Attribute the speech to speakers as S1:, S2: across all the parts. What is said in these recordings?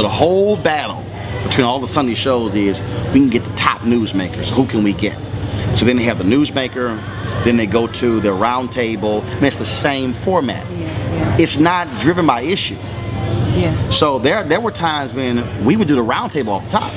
S1: So the whole battle between all the Sunday shows is we can get the top newsmakers. So who can we get? So then they have the newsmaker, then they go to the round table, and it's the same format. It's not driven by issue. So there were times when we would do the round table off the top.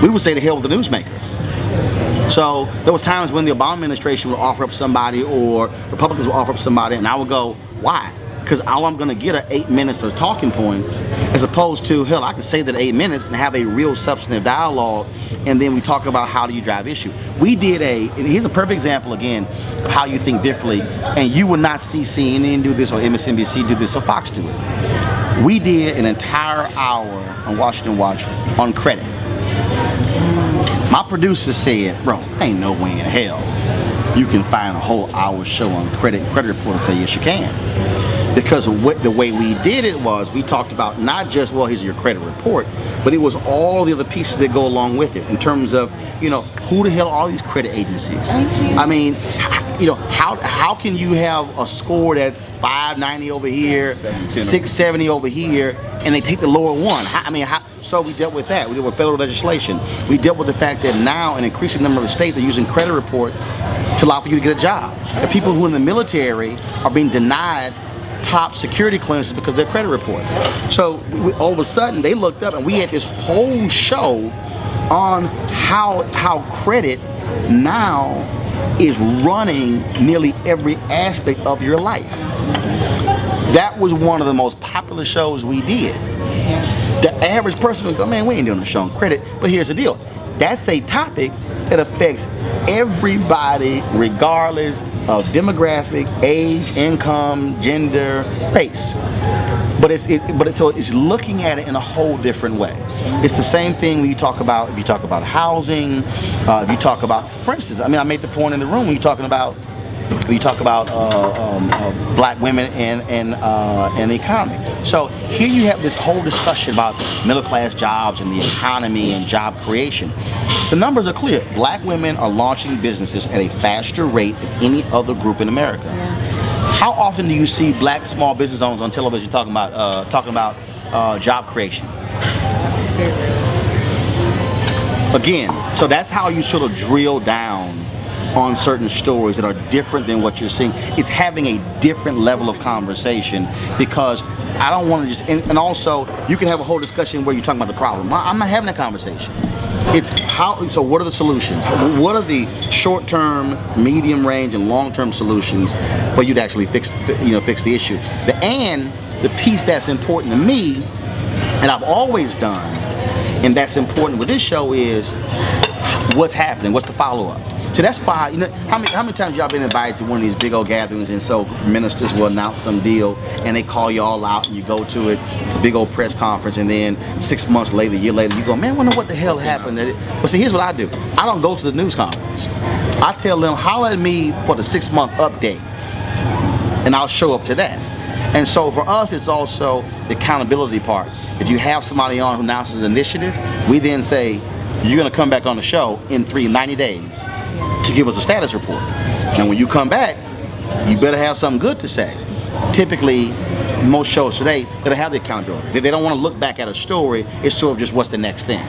S1: We would say the hell with the newsmaker. So there were times when the Obama administration would offer up somebody or Republicans would offer up somebody, and I would go, why? Because all I'm going to get are 8 minutes of talking points, as opposed to, hell, I can say that 8 minutes and have a real substantive dialogue, and then we talk about how do you drive issue. We did and here's a perfect example again of how you think differently, and you will not see CNN do this or MSNBC do this or Fox do it. We did an entire hour on Washington Watch on credit. My producer said, bro, ain't no way in hell you can find a whole hour show on credit report and say, yes, you can. Because the way we did it was we talked about not just, well, here's your credit report, but it was all the other pieces that go along with it in terms of, who the hell are these credit agencies? I mean, how can you have a score that's 590 over here, 670 over here, and they take the lower one? So we dealt with that. We dealt with federal legislation. We dealt with the fact that now an increasing number of states are using credit reports to allow for you to get a job. The people who are in the military are being denied top security clearances because of their credit report. So all of a sudden they looked up and we had this whole show on how credit now is running nearly every aspect of your life. That was one of the most popular shows we did. The average person would go, man, we ain't doing a show on credit. But here's the deal. That's a topic that affects everybody regardless of demographic, age, income, gender, race. But it's looking at it in a whole different way. It's the same thing when if you talk about housing, if you talk about, for instance, I made the point in the room when you talk about black women and the economy. So here you have this whole discussion about middle class jobs and the economy and job creation. The numbers are clear. Black women are launching businesses at a faster rate than any other group in America. How often do you see black small business owners on television talking about job creation? Again, so that's how you sort of drill down on certain stories that are different than what you're seeing. It's having a different level of conversation, because I don't want to just, and also you can have a whole discussion where you're talking about the problem. I'm not having that conversation. It's so what are the solutions? What are the short-term, medium-range, and long-term solutions for you to actually fix the issue? The piece that's important to me, and I've always done, and that's important with this show, is what's happening, what's the follow-up? So that's why, how many times y'all been invited to one of these big old gatherings, and so ministers will announce some deal and they call you all out and you go to it, it's a big old press conference, and then 6 months later, a year later, you go, man, I wonder what the hell happened. Well, see, here's what I do. I don't go to the news conference. I tell them, holler at me for the 6-month update, and I'll show up to that. And so for us, it's also the accountability part. If you have somebody on who announces an initiative, we then say, you're gonna come back on the show in 90 days. To give us a status report. And when you come back, you better have something good to say. Typically, most shows today, they don't have the accountability. They don't want to look back at a story. It's sort of just what's the next thing.